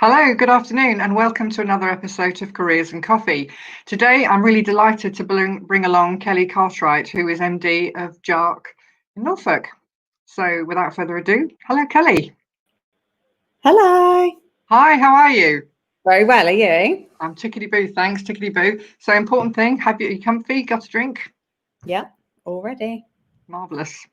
Hello, good afternoon, and welcome to another episode of Careers and Coffee. Today, I'm really delighted to bring along Kelly Cartwright, who is MD of Jark in Norfolk. So, without further ado, hello, Kelly. Hello. Hi, how are you? Very well, are you? I'm tickety-boo, thanks, tickety-boo. So, important thing, are you comfy? Got a drink? Yeah, already. Marvellous.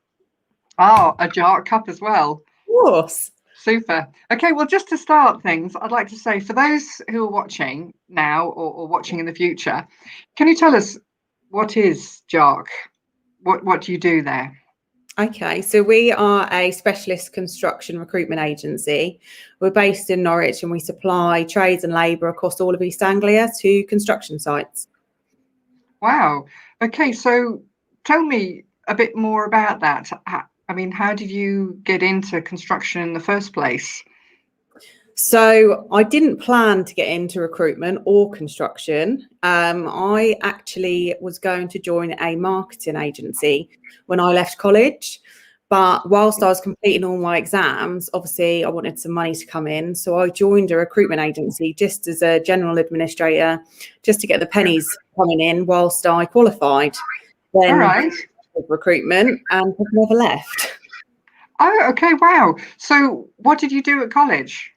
Oh, a Jark cup as well. Of course. Super. Okay, well, just to start things, I'd like to say for those who are watching now or watching in the future, can you tell us what is Jark? What do you do there? Okay, so we are a specialist construction recruitment agency. We're based in Norwich and we supply trades and labour across all of East Anglia to construction sites. Wow. Okay, so tell me a bit more about that. How did you get into construction in the first place? So I didn't plan to get into recruitment or construction. I actually was going to join a marketing agency when I left college. But whilst I was completing all my exams, obviously I wanted some money to come in. So I joined a recruitment agency just as a general administrator, just to get the pennies coming in whilst I qualified. Then All right. recruitment and have never left. Oh, okay. Wow. So what did you do at college?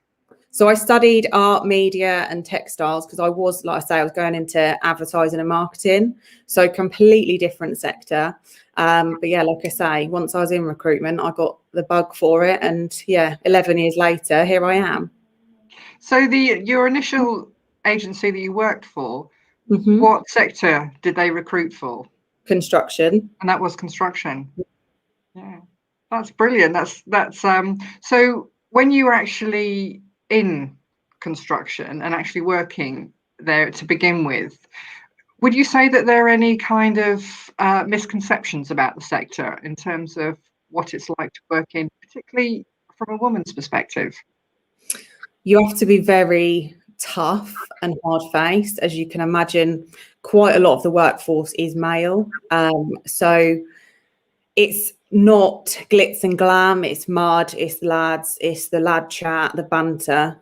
So I studied art, media and textiles because I was, like I say, I was going into advertising and marketing. So completely different sector. But yeah, like I say, once I was in recruitment, I got the bug for it. And yeah, 11 years later, here I am. So your initial agency that you worked for, Mm-hmm. what sector did they recruit for? Construction. And that was construction. Yeah, that's brilliant. That's so when you were actually in construction and actually working there to begin with, would you say that there are any kind of misconceptions about the sector in terms of what it's like to work in, particularly from a woman's perspective? You have to be very tough and hard-faced. As you can imagine, quite a lot of the workforce is male. So it's not glitz and glam, it's mud, it's lads, it's the lad chat, the banter.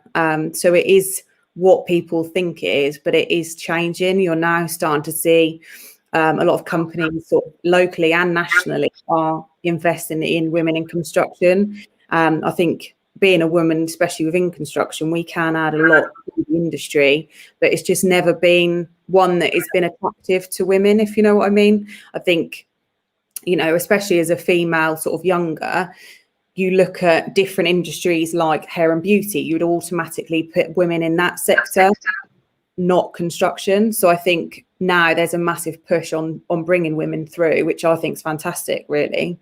So it is what people think it is, but it is changing. You're now starting to see a lot of companies sort of locally and nationally are investing in women in construction. I think being a woman, especially within construction, we can add a lot to the industry, but it's just never been one that has been attractive to women, if you know what I mean. I think, you know, especially as a female sort of younger, you look at different industries like hair and beauty, you would automatically put women in that sector, not construction. So I think now there's a massive push on bringing women through, which I think is fantastic, really.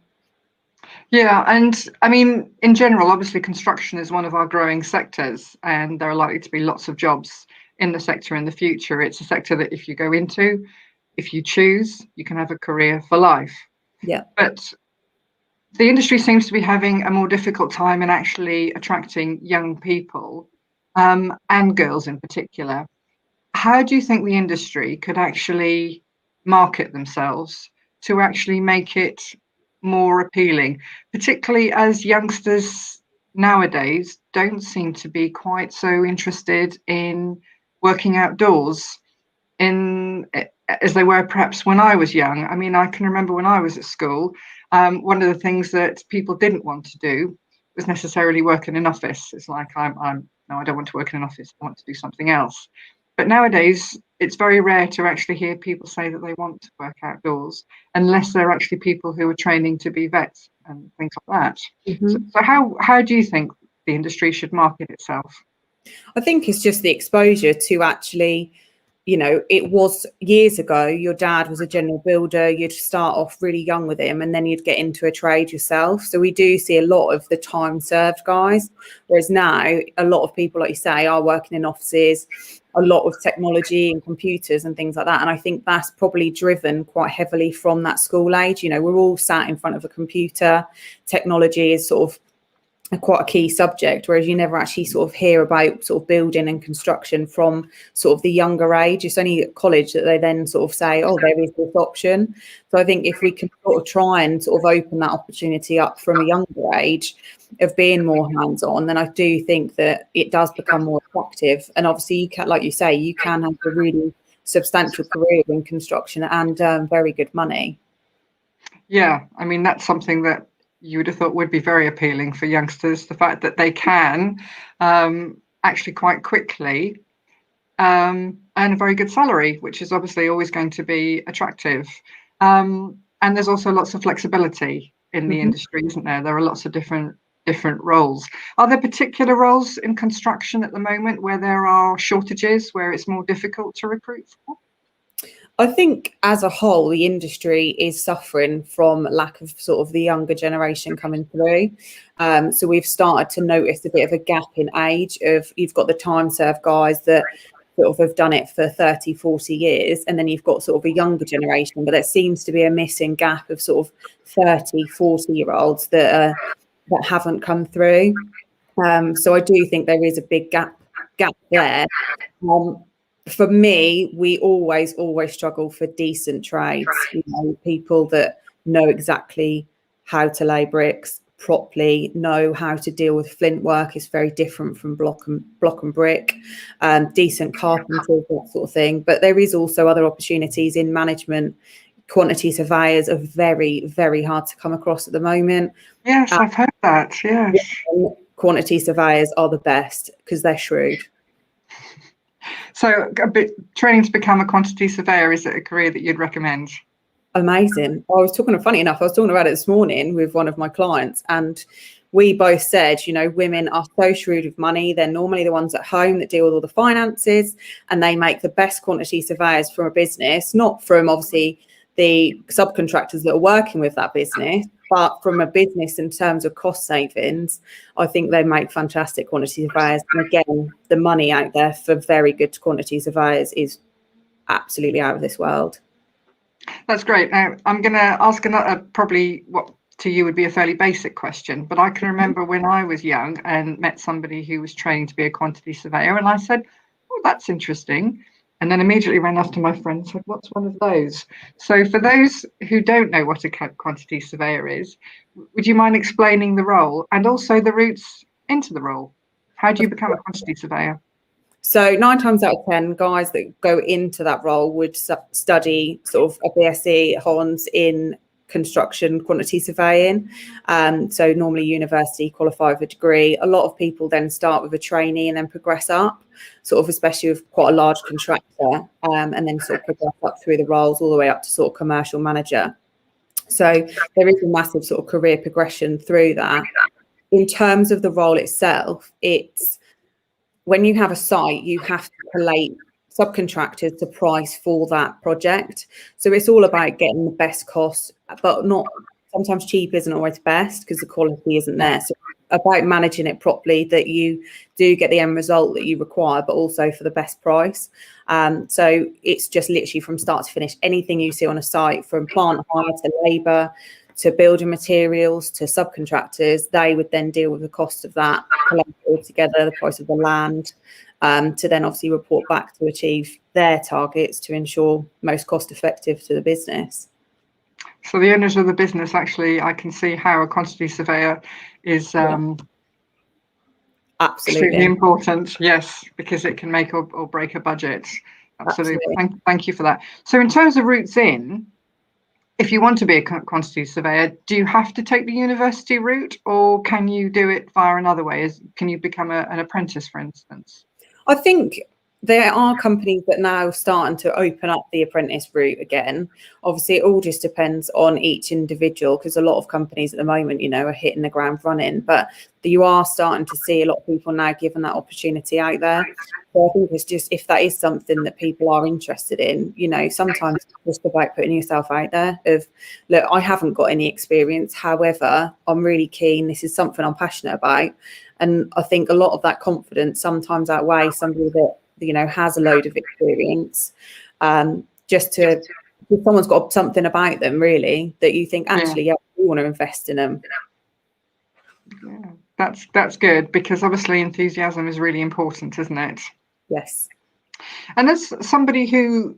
Yeah, and I mean, in general, obviously construction is one of our growing sectors, and there are likely to be lots of jobs in the sector in the future. It's a sector that if you go into, if you choose, you can have a career for life. Yeah. But the industry seems to be having a more difficult time in actually attracting young people, and girls in particular. How do you think the industry could actually market themselves to actually make it more appealing, particularly as youngsters nowadays don't seem to be quite so interested in working outdoors as they were perhaps when I was young? I mean, I can remember when I was at school, one of the things that people didn't want to do was necessarily work in an office. It's like, no, I don't want to work in an office. I want to do something else. But nowadays, it's very rare to actually hear people say that they want to work outdoors, unless they're actually people who are training to be vets and things like that. Mm-hmm. So how do you think the industry should market itself? I think it's just the exposure to actually, you know, it was years ago, your dad was a general builder, you'd start off really young with him and then you'd get into a trade yourself. So we do see a lot of the time served guys, whereas now a lot of people, like you say, are working in offices, a lot of technology and computers and things like that. And I think that's probably driven quite heavily from that school age. You know, we're all sat in front of a computer. Technology is sort of quite a key subject, whereas you never actually sort of hear about sort of building and construction from sort of the younger age. It's only at college that they then sort of say, oh, there is this option. So I think if we can sort of try and sort of open that opportunity up from a younger age of being more hands-on, then I do think that it does become more attractive. And obviously you can, like you say, you can have a really substantial career in construction and very good money. Yeah, I mean, that's something that you would have thought would be very appealing for youngsters, the fact that they can actually quite quickly earn a very good salary, which is obviously always going to be attractive. And there's also lots of flexibility in the industry, isn't there? There are lots of different roles. Are there particular roles in construction at the moment where there are shortages, where it's more difficult to recruit for? I think as a whole, the industry is suffering from lack of sort of the younger generation coming through. So we've started to notice a bit of a gap in age of, you've got the time served guys that sort of have done it for 30, 40 years. And then you've got sort of a younger generation, but there seems to be a missing gap of sort of 30, 40-year-olds that haven't come through. So I do think there is a big gap there. For me, we always struggle for decent trades, you know, people that know exactly how to lay bricks properly, know how to deal with flint work. Is very different from block and brick, decent carpenters, that sort of thing. But there is also other opportunities in management. Quantity surveyors are very, very hard to come across at the moment. Yes, I've heard that, yes. Quantity surveyors are the best because they're shrewd. So training to become a quantity surveyor, is it a career that you'd recommend? Amazing. Funny enough, I was talking about it this morning with one of my clients, and we both said, you know, women are so shrewd with money. They're normally the ones at home that deal with all the finances, and they make the best quantity surveyors from a business, not from obviously the subcontractors that are working with that business, but from a business in terms of cost savings. I think they make fantastic quantity surveyors. And again, the money out there for very good quantity surveyors is absolutely out of this world. That's great. Now, I'm going to ask another, probably what to you would be a fairly basic question, but I can remember when I was young and met somebody who was training to be a quantity surveyor, and I said, oh, that's interesting. And then immediately ran off to my friend and said, what's one of those? So for those who don't know what a quantity surveyor is, would you mind explaining the role and also the routes into the role? How do you become a quantity surveyor? So 9 times out of 10, guys that go into that role would study sort of a BSc Hons in construction quantity surveying. So normally university, qualify with a degree. A lot of people then start with a trainee and then progress up, sort of especially with quite a large contractor, and then sort of progress up through the roles all the way up to sort of commercial manager. So there is a massive sort of career progression through that. In terms of the role itself, it's when you have a site, you have to collate subcontractors to price for that project. So it's all about getting the best cost, but not sometimes cheap isn't always best because the quality isn't there. So about managing it properly, that you do get the end result that you require, but also for the best price. So it's just literally from start to finish, anything you see on a site, from plant hire to labour to building materials to subcontractors, they would then deal with the cost of that, collect it all together, the price of the land, to then obviously report back to achieve their targets to ensure most cost effective to the business. So the owners of the business, actually, I can see how a quantity surveyor is extremely important. Yes, because it can make or break a budget. Absolutely. Thank you for that. So in terms of routes in, if you want to be a quantity surveyor, do you have to take the university route, or can you do it via another way? Can you become an apprentice, for instance? I think there are companies that now starting to open up the apprentice route again. Obviously, it all just depends on each individual, because a lot of companies at the moment, you know, are hitting the ground running. But you are starting to see a lot of people now given that opportunity out there. So I think it's just, if that is something that people are interested in, you know, sometimes it's just about putting yourself out there of, look, I haven't got any experience. However, I'm really keen. This is something I'm passionate about. And I think a lot of that confidence sometimes outweighs somebody that, you know, has a load of experience, just to, if someone's got something about them really that you think, actually, yeah, we want to invest in them. Yeah, That's good, because obviously enthusiasm is really important, isn't it? Yes. And as somebody who,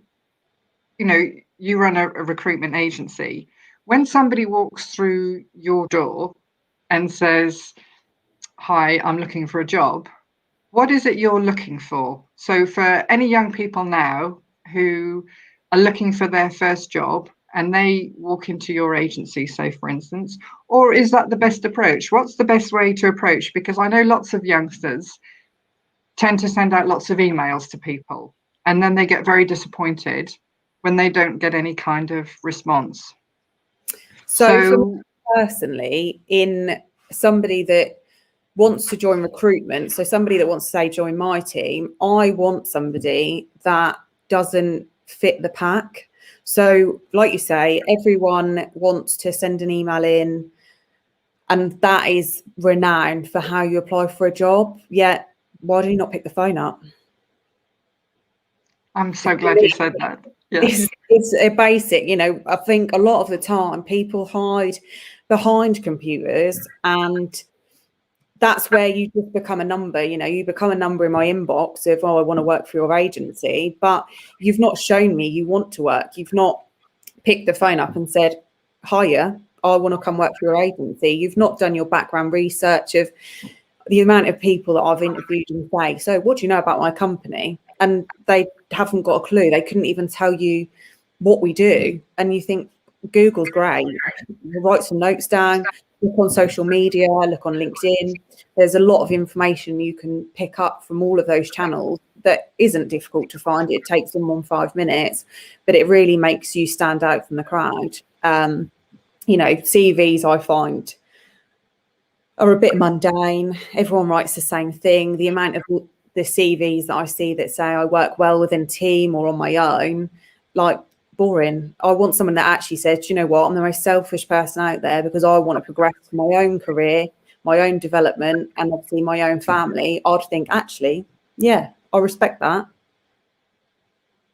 you run a recruitment agency, when somebody walks through your door and says, "Hi, I'm looking for a job," what is it you're looking for? So for any young people now who are looking for their first job and they walk into your agency, say, for instance, or is that the best approach? What's the best way to approach? Because I know lots of youngsters tend to send out lots of emails to people, and then they get very disappointed when they don't get any kind of response. So for me personally, in somebody that wants to join recruitment, so somebody that wants to say join my team, I want somebody that doesn't fit the pack. So like you say, everyone wants to send an email in, and that is renowned for how you apply for a job. Yet why do you not pick the phone up? I'm so glad you said that. Yes. It's a basic, I think a lot of the time people hide behind computers, and that's where you just become a number. You become a number in my inbox of, oh, I want to work for your agency, but you've not shown me you want to work. You've not picked the phone up and said, hiya, I want to come work for your agency. You've not done your background research of the amount of people that I've interviewed and say, so what do you know about my company? And they haven't got a clue. They couldn't even tell you what we do. And you think Google's great. You write some notes down, look on social media, look on LinkedIn. There's a lot of information you can pick up from all of those channels that isn't difficult to find. It takes someone 5 minutes, but it really makes you stand out from the crowd. CVs I find are a bit mundane. Everyone writes the same thing. The amount of the CVs that I see that say I work well within a team or on my own, like, boring. I want someone that actually says, you know what, I'm the most selfish person out there because I want to progress my own career, my own development, and obviously my own family. I'd think, actually, yeah, I respect that.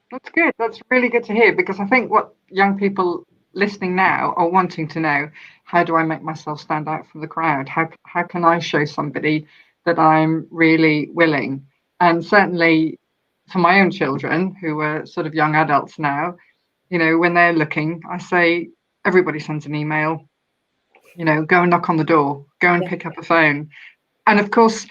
That's good. That's really good to hear, because I think what young people listening now are wanting to know, how do I make myself stand out from the crowd? How can I show somebody that I'm really willing? And certainly for my own children, who are sort of young adults now, when they're looking, I say, everybody sends an email, go and knock on the door, go and pick up a phone. And of course,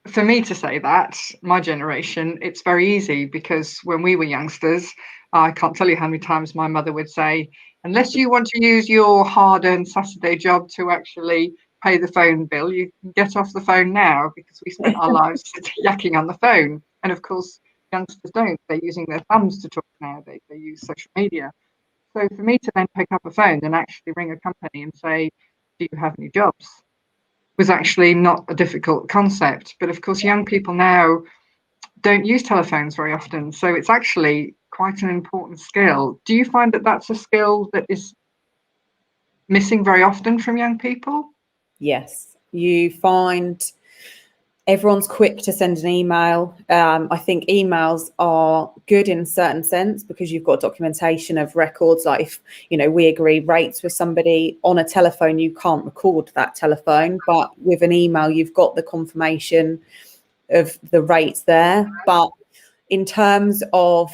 for me to say that, my generation, it's very easy, because when we were youngsters, I can't tell you how many times my mother would say, unless you want to use your hard-earned Saturday job to actually pay the phone bill, you can get off the phone now, because we spent our lives yakking on the phone. And of course, youngsters don't. They're using their thumbs to talk now. They use social media. So for me to then pick up a phone and actually ring a company and say, do you have any jobs, was actually not a difficult concept. But of course, young people now don't use telephones very often. So it's actually quite an important skill. Do you find that that's a skill that is missing very often from young people? Yes, you find everyone's quick to send an email. I think emails are good in a certain sense because you've got documentation of records. Like if, we agree rates with somebody on a telephone, you can't record that telephone, but with an email, you've got the confirmation of the rates there. But in terms of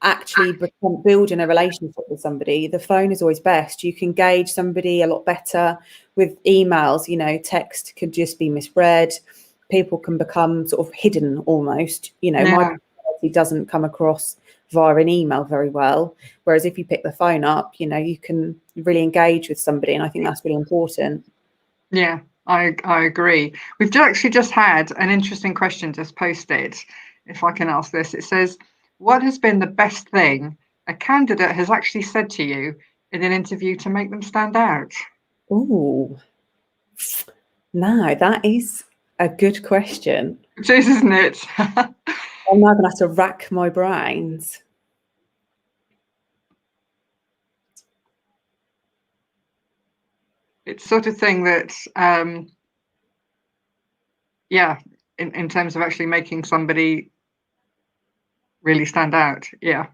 actually building a relationship with somebody, the phone is always best. You can gauge somebody a lot better. With emails, text could just be misread. People can become sort of hidden almost. My personality doesn't come across via an email very well. Whereas if you pick the phone up, you can really engage with somebody. And I think that's really important. Yeah, I agree. We've actually just had an interesting question just posted. If I can ask this, it says, what has been the best thing a candidate has actually said to you in an interview to make them stand out? Oh, no, that is a good question. It is, isn't it? I'm now going to have to rack my brains. It's sort of thing that, in terms of actually making somebody really stand out. Yeah.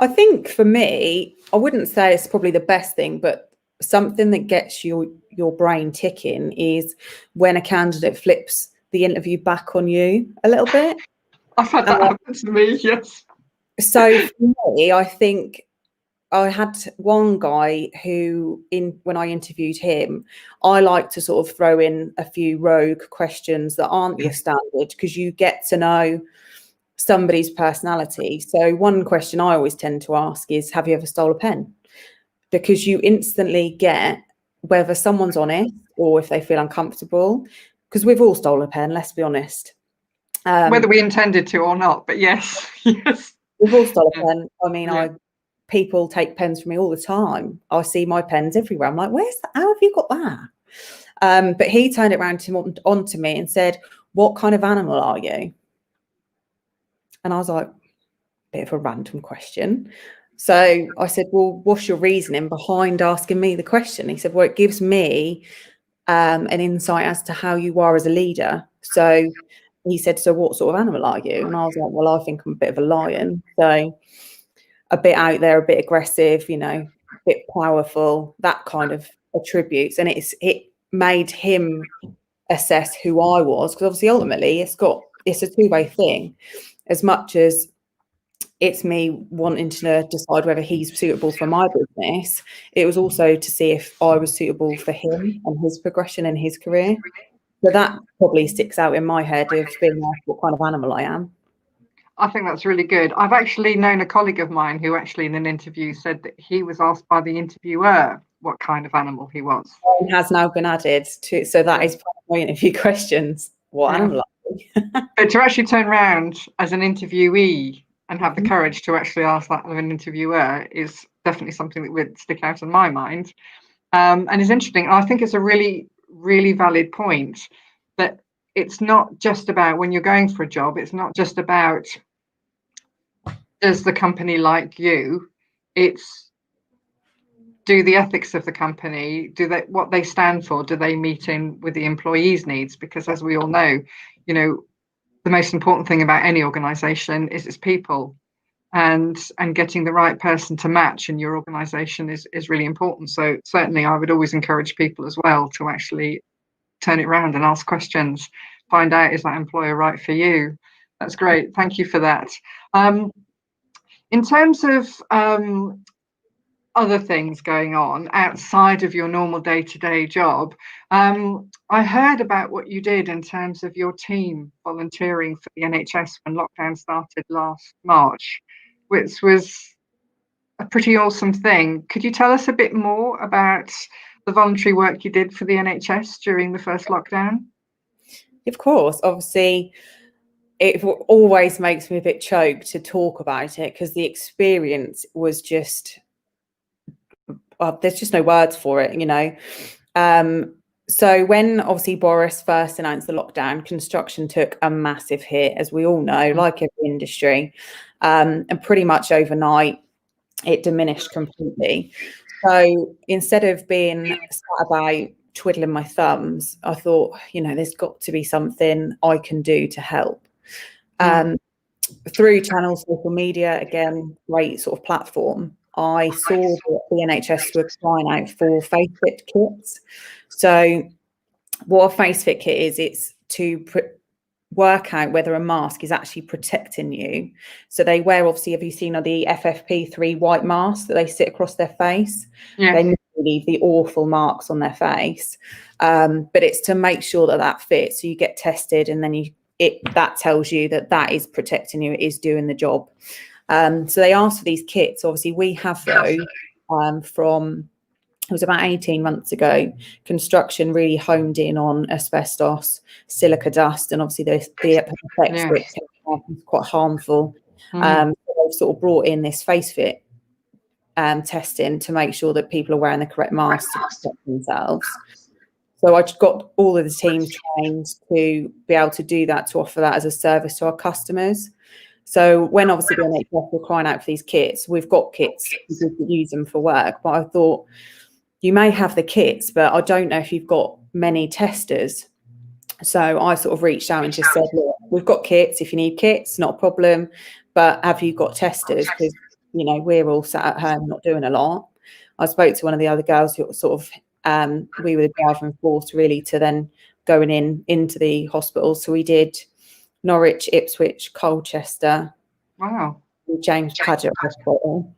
I think for me, I wouldn't say it's probably the best thing, but something that gets your brain ticking is when a candidate flips the interview back on you a little bit. I've had that happen to me, yes. So for me, I think I had one guy who, when I interviewed him, I like to sort of throw in a few rogue questions that aren't your standard, because you get to know somebody's personality. So one question I always tend to ask is, have you ever stole a pen? Because you instantly get whether someone's honest or if they feel uncomfortable, because we've all stolen a pen, let's be honest. Whether we intended to or not, but yes, yes. We've all stolen a pen. I mean, people take pens from me all the time. I see my pens everywhere. I'm like, where's that? How have you got that? But he turned it around onto me and said, what kind of animal are you? And I was like, bit of a random question. So I said, well, what's your reasoning behind asking me the question? He said, well, it gives me an insight as to how you are as a leader. So he said, so what sort of animal are you? And I was like, well, I think I'm a bit of a lion. So a bit out there, a bit aggressive, you know, a bit powerful, that kind of attributes. And it made him assess who I was, because obviously ultimately it's a two-way thing. As much as it's me wanting to decide whether he's suitable for my business, it was also to see if I was suitable for him and his progression in his career. So that probably sticks out in my head of being asked what kind of animal I am. I think that's really good. I've actually known a colleague of mine who actually in an interview said that he was asked by the interviewer what kind of animal he was. It has now been added to, so that is part of my interview questions. What animal are you? But to actually turn around as an interviewee and have the courage to actually ask that of an interviewer is definitely something that would stick out in my mind. And is interesting. I think it's a really, really valid point that it's not just about, when you're going for a job, it's not just about, does the company like you? It's, do the ethics of the company, what they stand for, do they meet in with the employees' needs? Because as we all know, you know, the most important thing about any organization is its people, and getting the right person to match in your organization is really important. So certainly I would always encourage people as well to actually turn it around and ask questions, find out, is that employer right for you? That's great. Thank you for that. In terms of other things going on outside of your normal day-to-day job, I heard about what you did in terms of your team volunteering for the NHS when lockdown started last March, which was a pretty awesome thing. Could you tell us a bit more about the voluntary work you did for the NHS during the first lockdown? Of course, obviously, it always makes me a bit choked to talk about it, because the experience was just, there's just no words for it, you know. So when obviously Boris first announced the lockdown, construction took a massive hit, as we all know, like every industry, and pretty much overnight it diminished completely. So instead of being sat about twiddling my thumbs, I thought, you know, there's got to be something I can do to help. Through channels, social media, again, great sort of platform, I saw that the NHS were crying out for face fit kits. So what a face fit kit is, it's to work out whether a mask is actually protecting you. So they wear, obviously, have you seen the FFP3 white masks that they sit across their face? Yeah. They leave the awful marks on their face. But it's to make sure that that fits. So you get tested, and then that tells you that that is protecting you, it is doing the job. So they asked for these kits. Obviously, we have those from, it was about 18 months ago. Construction really honed in on asbestos, silica dust, and obviously the effects that can be quite harmful. So they've sort of brought in this face fit testing to make sure that people are wearing the correct masks to protect themselves. So I just got all of the teams trained to be able to do that, to offer that as a service to our customers. So when obviously the NHS were crying out for these kits, we've got kits, we could use them for work. But I thought, you may have the kits, but I don't know if you've got many testers. So I sort of reached out and just said, look, we've got kits. If you need kits, not a problem. But have you got testers? Because, you know, we're all sat at home not doing a lot. I spoke to one of the other girls who sort of, we were the driving force really to then going into the hospital. So we did Norwich, Ipswich, Colchester, Wow. James Paget Hospital.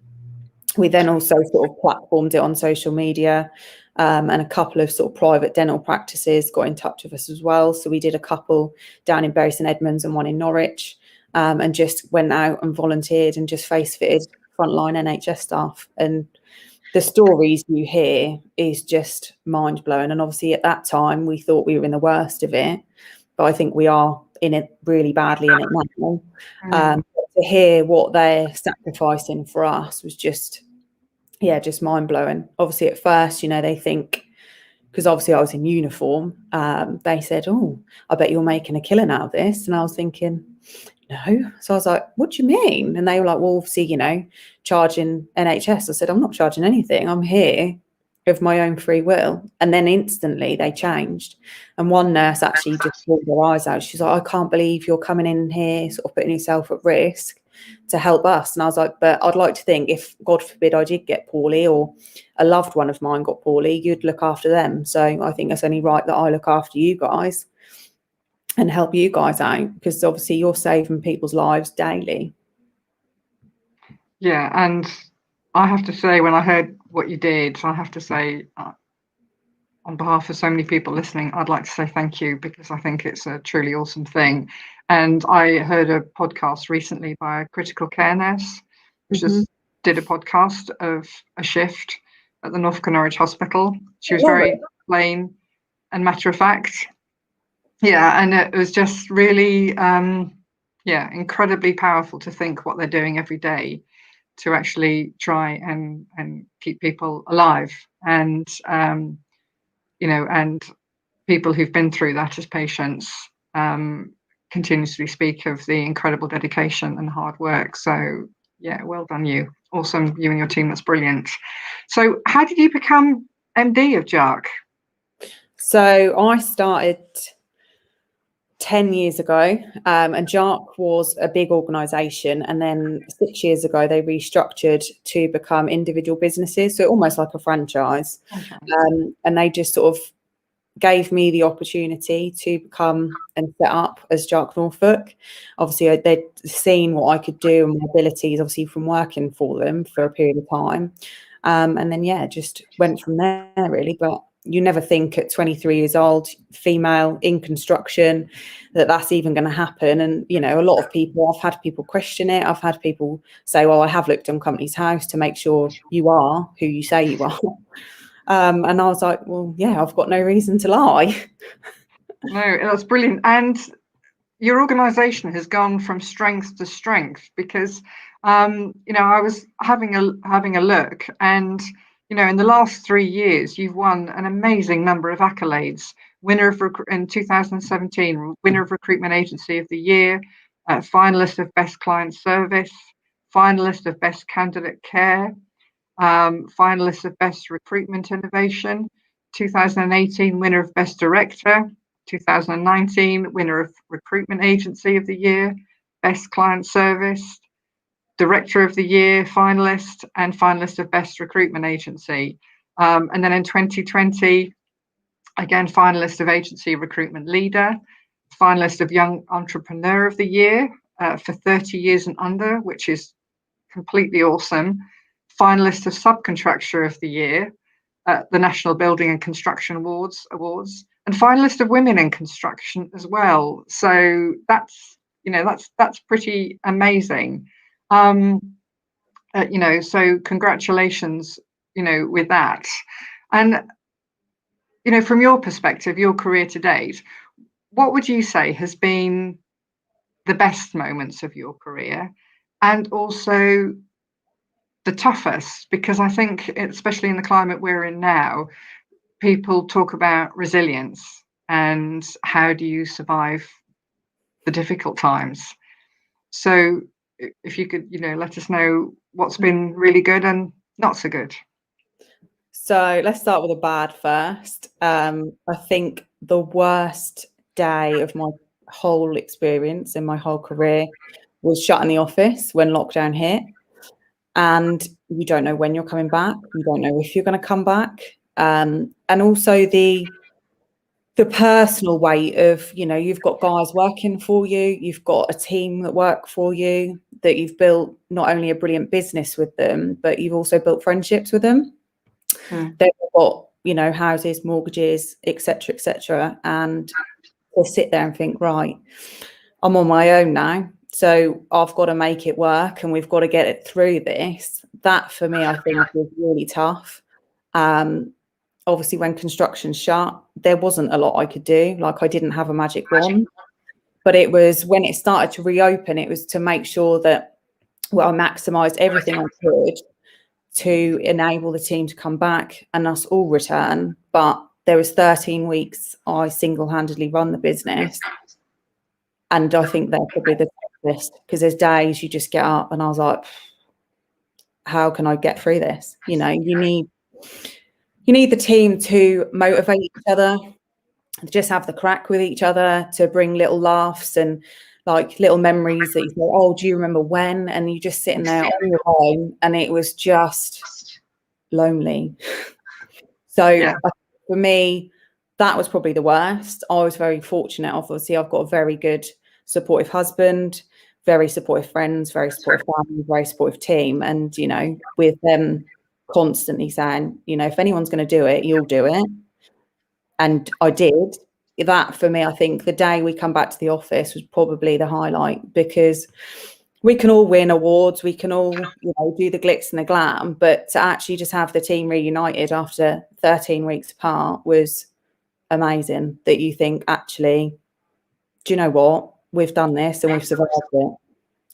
We then also sort of platformed it on social media, and a couple of sort of private dental practices got in touch with us as well. So we did a couple down in Bury St Edmunds and one in Norwich, and just went out and volunteered and just face fitted frontline NHS staff. And the stories you hear is just mind blowing. And obviously at that time we thought we were in the worst of it, but I think we are in it really badly in it now. To hear what they're sacrificing for us was just mind blowing. Obviously at first, they think, because obviously I was in uniform, they said, "Oh, I bet you're making a killing out of this." And I was thinking, no. So I was like, "What do you mean?" And they were like, "Well, obviously, charging NHS." I said, "I'm not charging anything. I'm here of my own free will." And then instantly they changed. And one nurse actually just pulled her eyes out. She's like, "I can't believe you're coming in here, sort of putting yourself at risk to help us." And I was like, "But I'd like to think if, God forbid, I did get poorly or a loved one of mine got poorly, you'd look after them. So I think it's only right that I look after you guys and help you guys out, because obviously you're saving people's lives daily." Yeah, and I have to say, when I heard what you did, I have to say, on behalf of so many people listening, I'd like to say thank you, because I think it's a truly awesome thing. And I heard a podcast recently by a critical care nurse, who just did a podcast of a shift at the Norfolk and Suffolk Hospital. She was very plain and matter of fact. Yeah, and it was just really, incredibly powerful to think what they're doing every day to actually try and keep people alive. And and people who've been through that as patients continuously speak of the incredible dedication and hard work. So yeah, well done you. Awesome, you and your team. That's brilliant. So how did you become MD of Jark? So I started 10 years ago, and Jark was a big organisation, and then 6 years ago they restructured to become individual businesses, so almost like a franchise. Okay. And they just sort of gave me the opportunity to become and set up as Jark Norfolk. Obviously they'd seen what I could do and my abilities, obviously, from working for them for a period of time, and then just went from there really. But you never think at 23 years old, female in construction, that's even going to happen. And a lot of people, I've had people question it. I've had people say, "Well, I have looked on Companies House to make sure you are who you say you are." And I was like, "Well, yeah, I've got no reason to lie." No, that's brilliant. And your organisation has gone from strength to strength, because I was having a look, and in the last 3 years you've won an amazing number of accolades. Winner of in 2017, winner of Recruitment Agency of the Year, finalist of Best Client Service, finalist of Best Candidate Care, finalist of Best Recruitment Innovation, 2018 winner of Best Director, 2019 winner of Recruitment Agency of the Year, Best Client Service, Director of the Year finalist, and finalist of Best Recruitment Agency. And then in 2020, again, finalist of Agency Recruitment Leader, finalist of Young Entrepreneur of the Year for 30 years and under, which is completely awesome. Finalist of Subcontractor of the Year at the National Building and Construction Awards, and finalist of Women in Construction as well. So that's pretty amazing. So congratulations, with that. And from your perspective, your career to date, what would you say has been the best moments of your career, and also the toughest? Because I think, especially in the climate we're in now, people talk about resilience and how do you survive the difficult times. So if you could, let us know what's been really good and not so good. So let's start with the bad first. I think the worst day of my whole experience in my whole career was shut in the office when lockdown hit. and you don't know when you're coming back. You don't know if you're going to come back. And also the personal weight of, you know, you've got guys working for you, you've got a team that work for you, that you've built not only a brilliant business with them, but you've also built friendships with them. They've got, you know, houses, mortgages, etc., and they'll sit there and think, right, I'm on my own now, so I've got to make it work and we've got to get it through this. That for me, I think, was really tough. Obviously, when construction shut, there wasn't a lot I could do. Like, I didn't have a magic wand, but it was when it started to reopen, it was to make sure that, well, I maximised everything I could to enable the team to come back and us all return. But there was 13 weeks I single-handedly run the business, and I think they're probably the toughest, because there's days you just get up and I was like, how can I get through this? You know, you need the team to motivate each other, just have the crack with each other, to bring little laughs and like little memories that you say, oh, do you remember when? And you're just sitting there on your own, and it was just lonely. So for me, that was probably the worst. I was very fortunate. Obviously, I've got a very good, supportive husband, very supportive friends, very supportive family, very supportive team. And, you know, with them constantly saying, you know, if anyone's going to do it, you'll do it. And I did. That for me, I think the day we come back to the office was probably the highlight, because we can all win awards, we can all, you know, do the glitz and the glam, but to actually just have the team reunited after 13 weeks apart was amazing. That you think, actually, do you know what? We've done this and we've survived it.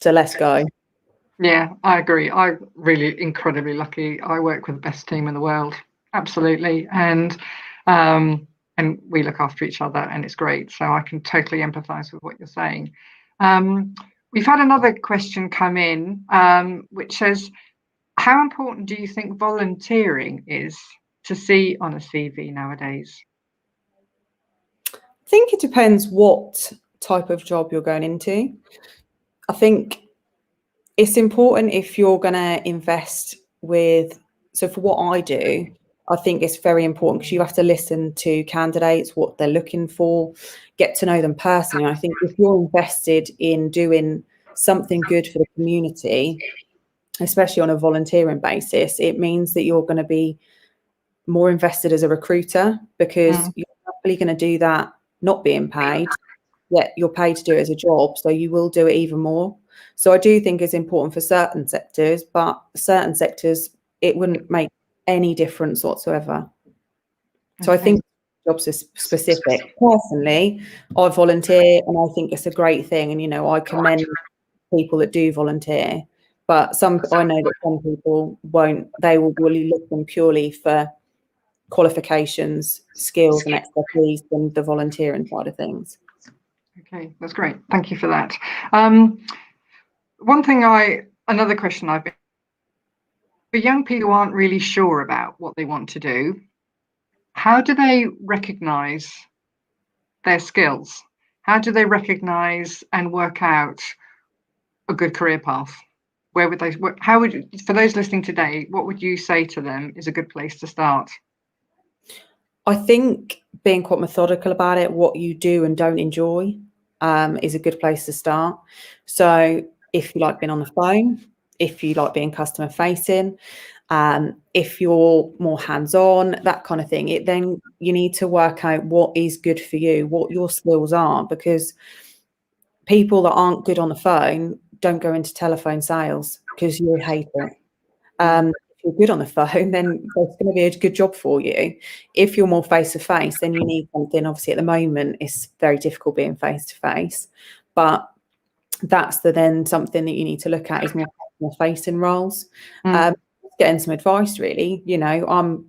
So let's go. Yeah, I agree. I'm really incredibly lucky. I work with the best team in the world. Absolutely. And we look after each other, and it's great. So I can totally empathise with what you're saying. We've had another question come in, which says, how important do you think volunteering is to see on a CV nowadays? I think it depends what type of job you're going into. I think it's important if you're going to invest with, so for what I do, I think it's very important, because you have to listen to candidates, what they're looking for, get to know them personally. And I think if you're invested in doing something good for the community, especially on a volunteering basis, it means that you're going to be more invested as a recruiter, because you're probably going to do that not being paid, yet you're paid to do it as a job, so you will do it even more. So I do think it's important for certain sectors, but certain sectors it wouldn't make any difference whatsoever. So I think jobs are specific. Personally, I volunteer and I think it's a great thing, and, you know, I commend people that do volunteer, but I know that some people won't. They will really look them purely for qualifications, skills and expertise than the volunteering side of things. Okay, that's great. Thank you for that. Another question I've been, for young people who aren't really sure about what they want to do, how do they recognise their skills? How do they recognise and work out a good career path? For those listening today, what would you say to them is a good place to start? I think being quite methodical about it, what you do and don't enjoy, is a good place to start. So if you like being on the phone, if you like being customer facing, if you're more hands-on, that kind of thing, then you need to work out what is good for you, what your skills are, because people that aren't good on the phone don't go into telephone sales, because you'll hate it. If you're good on the phone, then there's going to be a good job for you. If you're more face-to-face, then you need something. Obviously, at the moment, it's very difficult being face-to-face, but that's then something that you need to look at, is more facing roles. Getting some advice, really. You know, I'm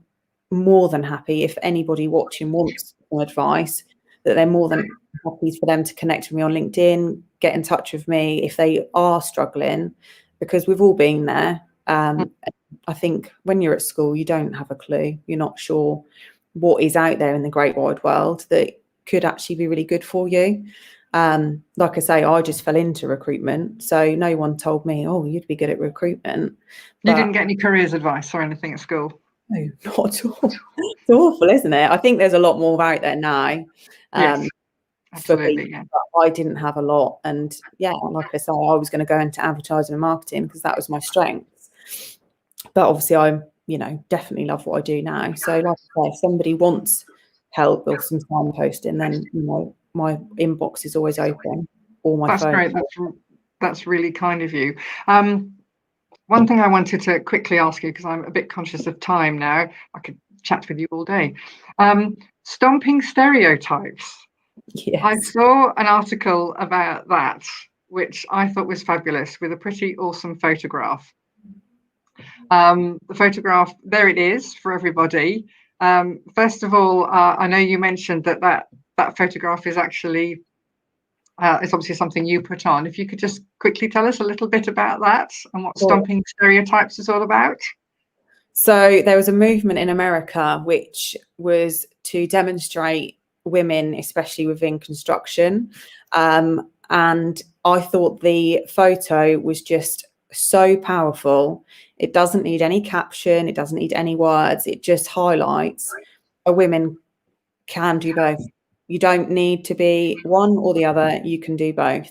more than happy if anybody watching wants some advice, that they're more than happy for them to connect with me on LinkedIn, get in touch with me if they are struggling, because we've all been there. I think when you're at school, you don't have a clue. You're not sure what is out there in the great wide world that could actually be really good for you. Like I say, I just fell into recruitment, so no one told me, oh, you'd be good at recruitment. You didn't get any careers advice or anything at school? No, not at all. It's awful, isn't it? I think there's a lot more out there now. Yes, absolutely. Yeah. But I didn't have a lot, and yeah, like I say, I was going to go into advertising and marketing because that was my strength. But obviously, I, definitely love what I do now. So, like I say, if somebody wants help or some signposting, then my inbox is always open, or my phone. That's great. That's really kind of you. One thing I wanted to quickly ask you, because I'm a bit conscious of time now, I could chat with you all day. Stomping stereotypes. Yes. I saw an article about that, which I thought was fabulous, with a pretty awesome photograph. The photograph, there it is for everybody. First of all, I know you mentioned that photograph is actually it's obviously something you put on. If you could just quickly tell us a little bit about that and what Stomping Stereotypes is all about. So there was a movement in America which was to demonstrate women, especially within construction. And I thought the photo was just so powerful. It doesn't need any caption. It doesn't need any words. It just highlights a women can do both. You don't need to be one or the other. You can do both.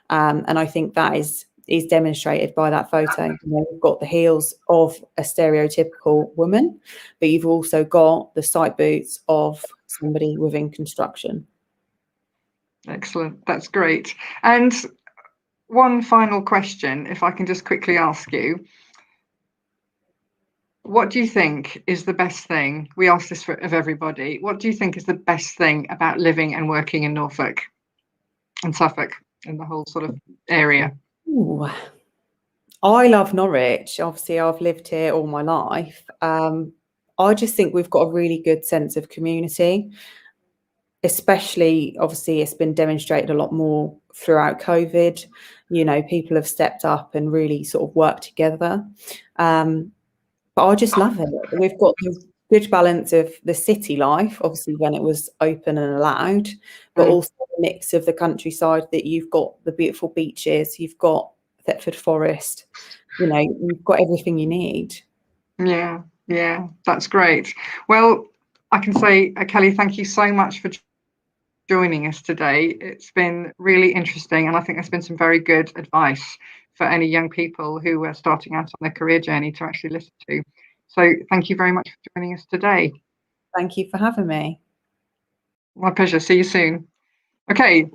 And I think that is demonstrated by that photo. You've got the heels of a stereotypical woman, but you've also got the side boots of somebody within construction. Excellent. That's great. And one final question, if I can just quickly ask you. What do you think is the best thing? We ask this of everybody. What do you think is the best thing about living and working in Norfolk and Suffolk and the whole sort of area? Ooh. I love Norwich. Obviously, I've lived here all my life. I just think we've got a really good sense of community, especially, obviously, it's been demonstrated a lot more throughout COVID. People have stepped up and really sort of worked together. But I just love it. We've got the good balance of the city life, obviously, when it was open and allowed, but also a mix of the countryside, that you've got the beautiful beaches, you've got Thetford Forest, you've got everything you need. Yeah, that's great. Well, I can say, Kelly, thank you so much for joining us today. It's been really interesting, and I think there's been some very good advice for any young people who are starting out on their career journey to actually listen to. So thank you very much for joining us today. Thank you for having me. My pleasure. See you soon. Okay.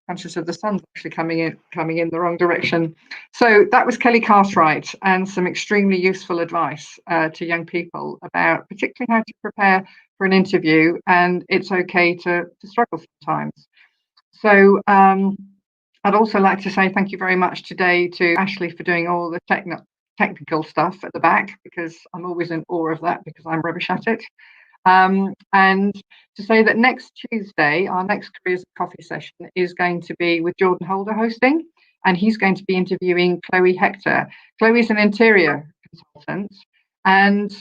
Conscious of the sun's actually coming in the wrong direction. So that was Kelly Cartwright, and some extremely useful advice to young people about particularly how to prepare for an interview, and it's okay to struggle sometimes. So I'd also like to say thank you very much today to Ashley for doing all the technical stuff at the back, because I'm always in awe of that because I'm rubbish at it. And to say that next Tuesday, our next Careers Coffee session is going to be with Jordan Holder hosting, and he's going to be interviewing Chloe Hector. Chloe's an interior consultant, and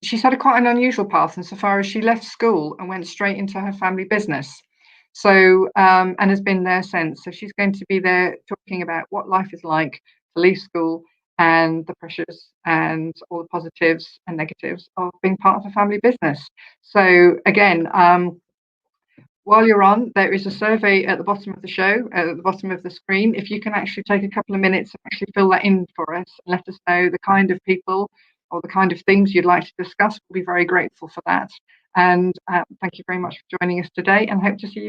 she's had quite an unusual path insofar as she left school and went straight into her family business. So, and has been there since. So she's going to be there talking about what life is like to leave school and the pressures and all the positives and negatives of being part of a family business. So again, while you're on, there is a survey at the bottom of the show, at the bottom of the screen. If you can actually take a couple of minutes and actually fill that in for us and let us know the kind of people or the kind of things you'd like to discuss, we'll be very grateful for that. And thank you very much for joining us today, and hope to see you